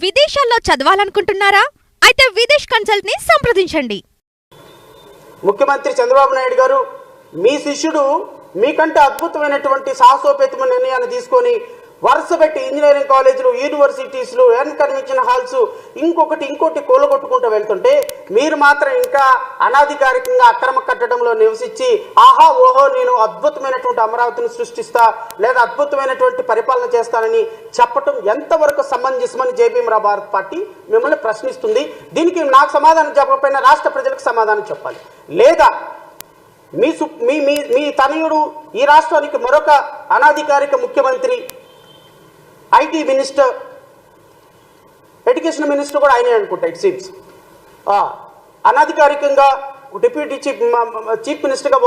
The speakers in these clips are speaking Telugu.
విదేశాల్లో చదవాలనుకుంటున్నారా? అయితే విదేశ్ కన్సల్ట్ ని సంప్రదించండి. ముఖ్యమంత్రి చంద్రబాబు నాయుడు గారు మీ శిష్యుడు మీకంటే అద్భుతమైనటువంటి సాహసోపేతమైన నిర్ణయాన్ని తీసుకొని వరుసపెట్టి ఇంజనీరింగ్ కాలేజీలు, యూనివర్సిటీస్లు, కన్వెన్షన్ హాల్స్ ఇంకోటి కూలగొట్టుకుంటూ వెళ్తుంటే మీరు మాత్రం ఇంకా అనాధికారికంగా అక్రమ కట్టడంలో నివసించి ఆహా ఓహో నేను అద్భుతమైనటువంటి అమరావతిని సృష్టిస్తా లేదా అద్భుతమైనటువంటి పరిపాలన చేస్తానని చెప్పటం ఎంతవరకు సమంజసమని జేబీఎంరావు భారత్ పార్టీ మిమ్మల్ని ప్రశ్నిస్తుంది. దీనికి నాకు సమాధానం చెప్పకపోయినా రాష్ట్ర ప్రజలకు సమాధానం చెప్పాలి. లేదా మీ తనయుడు ఈ రాష్ట్రానికి మరొక అనాధికారిక ముఖ్యమంత్రి, ఐటీ మినిస్టర్, ఎడ్యుకేషన్ మినిస్టర్ కూడా ఆయనే అనుకుంటా. ఇట్ సీమ్స్ అనాధికారికంగా డిప్యూటీ చీఫ్ మినిస్టర్గా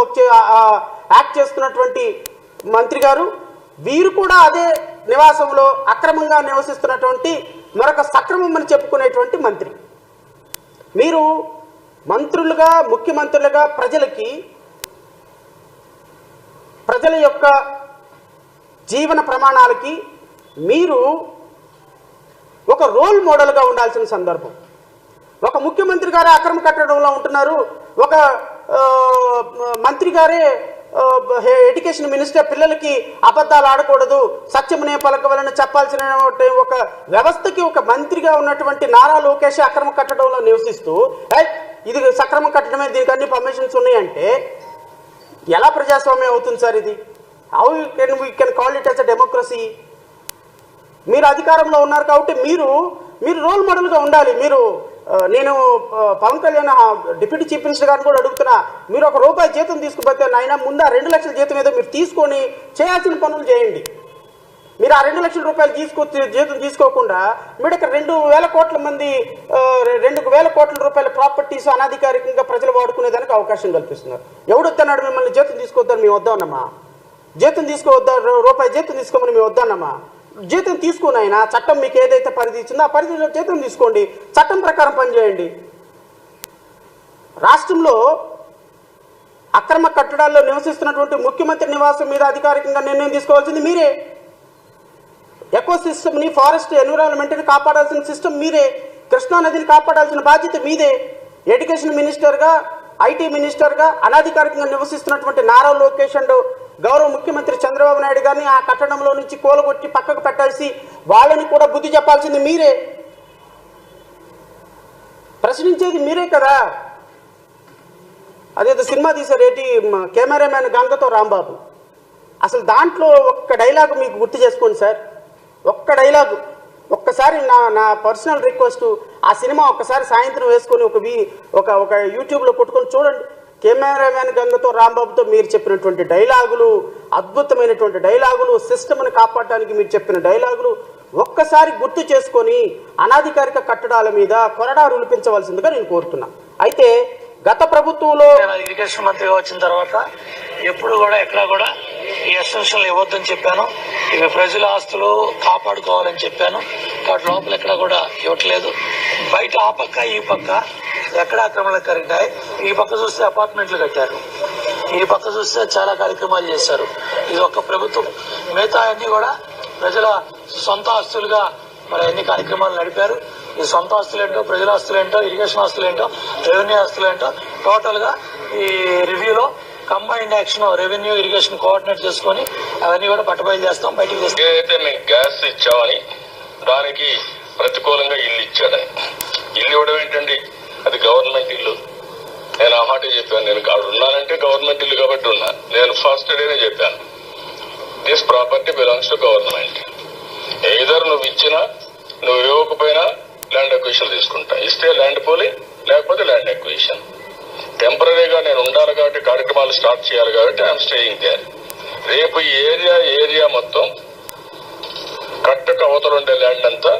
యాక్ట్ చేస్తున్నటువంటి మంత్రి గారు, వీరు కూడా అదే నివాసంలో అక్రమంగా నివసిస్తున్నటువంటి మరొక సక్రమం అని చెప్పుకునేటువంటి మంత్రి. మీరు మంత్రులుగా, ముఖ్యమంత్రులుగా ప్రజల యొక్క జీవన ప్రమాణాలకి మీరు ఒక రోల్ మోడల్గా ఉండాల్సిన సందర్భం. ఒక ముఖ్యమంత్రి గారే అక్రమ కట్టడంలో ఉంటున్నారు, ఒక మంత్రి గారే ఎడ్యుకేషన్ మినిస్టర్ పిల్లలకి అబద్ధాలు ఆడకూడదు, సత్యమునే పలకవలని చెప్పాల్సిన ఒక వ్యవస్థకి ఒక మంత్రిగా ఉన్నటువంటి నారా లోకేష్ అక్రమ కట్టడంలో నివసిస్తూ ఇది సక్రమ కట్టడమే, దీనికి అన్ని పర్మిషన్స్ ఉన్నాయంటే ఎలా ప్రజాస్వామ్యం అవుతుంది సార్? ఇది how we can call it as a democracy? మీరు అధికారంలో ఉన్నారు కాబట్టి మీరు రోల్ మోడల్గా ఉండాలి. నేను Pawan Kalyan deputy chief minister గారిని కూడా అడుగుతున్నా, మీరు ₹1 జీతం తీసుకుపోతే నాయన ముందు ఆ 2 లక్షల జీతం ఏదో మీరు తీసుకొని చేయాల్సిన పనులు చేయండి. మీరు ఆ ₹2 లక్షల జీతం తీసుకోకుండా మీరు ఇక్కడ 2,000 కోట్ల మంది ₹2,000 కోట్ల ప్రాపర్టీస్ అనాధికారికంగా ప్రజలు వాడుకునేదానికి అవకాశం కల్పిస్తున్నారు. ఎవడొద్దన్నాడు మిమ్మల్ని జీతం తీసుకోవద్దని మేము వద్దామన్నమా? జీతం తీసుకోవద్దా? ₹1 జీతం తీసుకోమని మేము వద్దన్నమా? జీతం తీసుకుని అయినా చట్టం మీకు ఏదైతే పరిధి ఇచ్చిందో ఆ పరిధిలో జీతం తీసుకోండి, చట్టం ప్రకారం పనిచేయండి. రాష్ట్రంలో అక్రమ కట్టడాల్లో నివసిస్తున్నటువంటి ముఖ్యమంత్రి నివాసం మీద అధికారికంగా నిర్ణయం తీసుకోవాల్సింది మీరే. ఎకో సిస్టమ్ని, ఫారెస్ట్ ఎన్విరాన్మెంట్ని కాపాడాల్సిన సిస్టమ్ మీరే. కృష్ణానదిని కాపాడాల్సిన బాధ్యత మీదే. ఎడ్యుకేషన్ మినిస్టర్గా, ఐటీ మినిస్టర్గా అనాధికారికంగా నివసిస్తున్నటువంటి నారా లోకేష్ అండ్ గౌరవ ముఖ్యమంత్రి చంద్రబాబు నాయుడు గారిని ఆ కట్టడంలో నుంచి కూలగొట్టి పక్కకు పెట్టాల్సి వాళ్ళని కూడా బుద్ధి చెప్పాల్సింది మీరే. ప్రశ్నించేది మీరే కదా. అదేదో సినిమా తీశారు ఏంటి, కెమెరామ్యాన్ గంగతో రాంబాబు. అసలు దాంట్లో ఒక్క డైలాగు మీకు గుర్తు చేసుకోండి సార్, ఒక్క డైలాగు. ఒక్కసారి నా పర్సనల్ రిక్వెస్ట్, ఆ సినిమా ఒక్కసారి సాయంత్రం వేసుకొని ఒక యూట్యూబ్లో కొట్టుకొని చూడండి. కెమెరామ్యాన్ గంగతో రాంబాబుతో మీరు చెప్పినటువంటి డైలాగులు, అద్భుతమైనటువంటి డైలాగులు, సిస్టమ్ని కాపాడటానికి మీరు చెప్పిన డైలాగులు ఒక్కసారి గుర్తు చేసుకొని అనాధికారిక కట్టడాల మీద కొరడా రూపించవలసిందిగా నేను కోరుతున్నా. అయితే గత ప్రభుత్వంలో ఇరిగేషన్ మంత్రిగా వచ్చిన తర్వాత ఎప్పుడు కూడా ఎక్కడా కూడా ఈ ఎక్స్టెన్షన్లు ఇవ్వద్దని చెప్పాను. ఇవి ప్రజల ఆస్తులు కాపాడుకోవాలని చెప్పాను. వాటి లోపల ఎక్కడా కూడా ఇవ్వట్లేదు. బయట ఆ పక్క ఈ పక్క ఎక్కడ ఆక్రమణలు జరిగినాయి. ఈ పక్క చూస్తే అపార్ట్మెంట్లు కట్టారు, ఈ పక్క చూస్తే చాలా కార్యక్రమాలు చేశారు. ఇది ఒక్క ప్రభుత్వం. మిగతా అన్ని కూడా ప్రజల సొంత ఆస్తులుగా మరి అన్ని కార్యక్రమాలు నడిపారు. ఈ సొంత ఆస్తులేంటో, ప్రజల ఆస్తులేంటో, ఇరిగేషన్ ఆస్తులేంటో, రెవెన్యూ ఆస్తులేంటో టోటల్ గా ఈ రివ్యూలో combined action revenue, irrigation coordinate చేసుకుని అవన్నీ కూడా పట్టబయలు చేస్తాం, బయటకు చేస్తాం. ఏదైతే మేము గ్యాస్ ఇచ్చామని దానికి ప్రతికూలంగా ఇల్లు ఇచ్చాడని, ఇల్లు ఇవ్వడం ఏంటండి, అది గవర్నమెంట్ ఇల్లు. నేను ఆ మాట చెప్పాను. నేను కాదు ఉన్నానంటే గవర్నమెంట్ ఇల్లు కాబట్టి ఉన్నా. నేను ఫస్ట్ డేనే చెప్పాను, this property belongs to government. Either నువ్వు ఇచ్చినా నువ్వు ఇవ్వకపోయినా ల్యాండ్ అక్విజిషన్ తీసుకుంటా. ఇస్తే ల్యాండ్ పోలింగ్, లేకపోతే ల్యాండ్ అక్విజిషన్. టెంపరీగా నేను ఉండాలి కాబట్టి కార్యక్రమాలు స్టార్ట్ చేయాలి కాబట్టి ఐఎమ్ స్టేయింగ్ దేర్. రేపు ఈ ఏరియా మొత్తం కట్టకు అవతలుండే ల్యాండ్ అంతా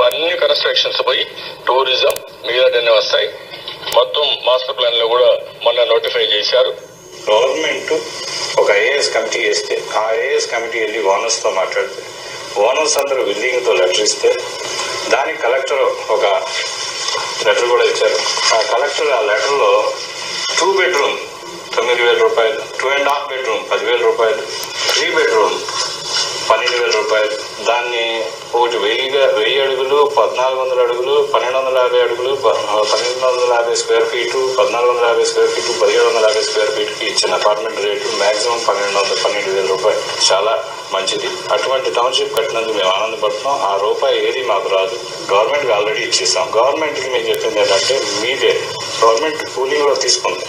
అన్ని కన్స్ట్రక్షన్స్ పోయి టూరిజం మిగతాన్ని వస్తాయి. మొత్తం మాస్టర్ ప్లాన్ లో కూడా మొన్న నోటిఫై చేశారు. గవర్నమెంట్ ఒక ఐఏఎస్ కమిటీ వేస్తే ఆ ఐఏఎస్ కమిటీ వెళ్ళి ఓనర్స్ తో మాట్లాడితే ఓనర్స్ అందరూ విల్లింగ్ తో లెటర్ ఇస్తే దానికి కలెక్టర్ ఒక లెటర్ కూడా ఇచ్చారు. ఆ కలెక్టర్ ఆ లెటర్ లో 2 bedroom 9,000 రూపాయలు, 2.5 bedroom 10,000 రూపాయలు, 3 bedroom 12,000 రూపాయలు, దాన్ని ఒకటి 1000 అడుగులు 1400 అడుగులు, 1250 అడుగులు, 1250 square feet, 1450 square feet, 1750 square ఫీట్కి ఇచ్చిన అపార్ట్మెంట్ రేటు మాక్సిమం 12,000 రూపాయలు. చాలా మంచిది. అటువంటి టౌన్షిప్ కట్టినందుకు మేము ఆనందపడుతున్నాం. ఆ రూపాయి ఏది మాకు రాదు, గవర్నమెంట్కి ఆల్రెడీ ఇచ్చేసాం. గవర్నమెంట్కి మేము చెప్పింది ఏంటంటే మీదే గవర్నమెంట్ కూలింగ్లో తీసుకోండి,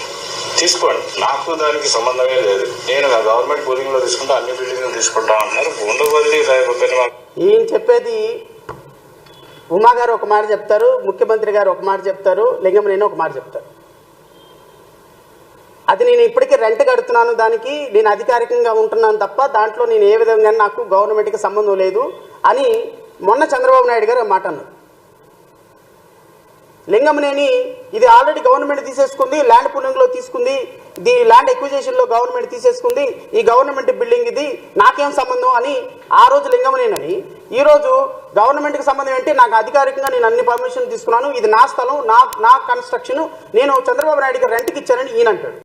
నాకు దానికి సంబంధమే లేదు. నేను గవర్నమెంట్ కూలింగ్లో తీసుకుంటా, అన్ని బిల్డింగ్లు తీసుకుంటా అంటున్నారు. ఉండవల్లి ఈయన చెప్పేది ఉమా గారు ఒక మాట చెప్తారు, ముఖ్యమంత్రి గారు ఒక మాట చెప్తారు, లింగమనేని ఒక మాట చెప్తారు. అది నేను ఇప్పటికీ రెంట్ కడుతున్నాను, దానికి నేను అధికారికంగా ఉంటున్నాను తప్ప దాంట్లో నేను ఏ విధంగా నాకు గవర్నమెంట్కి సంబంధం లేదు అని మొన్న చంద్రబాబు నాయుడు గారు మాట అన్నారు. లింగమనేని ఇది ఆల్రెడీ గవర్నమెంట్ తీసేసుకుంది, ల్యాండ్ పూలింగ్లో తీసుకుంది, ఇది ల్యాండ్ ఎక్విజిషన్లో గవర్నమెంట్ తీసేసుకుంది, ఈ గవర్నమెంట్ బిల్డింగ్ ఇది, నాకేం సంబంధం అని ఆ రోజు లింగమనేని అని, ఈరోజు గవర్నమెంట్కి సంబంధం ఏంటి, నాకు అధికారికంగా నేను అన్ని పర్మిషన్ తీసుకున్నాను, ఇది నా స్థలం, నా కన్స్ట్రక్షన్, నేను చంద్రబాబు నాయుడు గారు రెంట్కి ఇచ్చానని ఈయన అంటాడు.